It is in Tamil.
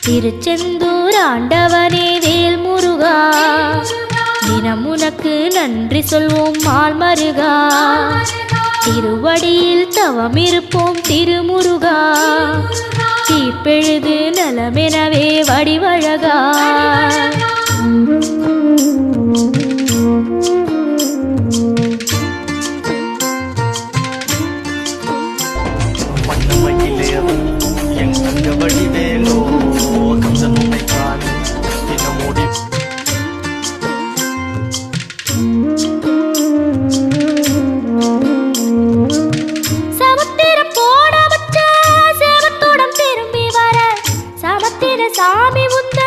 திருச்செந்தூர் ஆண்டவனே வேல் முருகா, தினம் உனக்கு நன்றி சொல்வோம் மால் மருகா. திருவடியில் தவம் இருப்போம் திருமுருகா, தீப்பெழுது நலமெனவே வடிவழகா. சாமி உந்த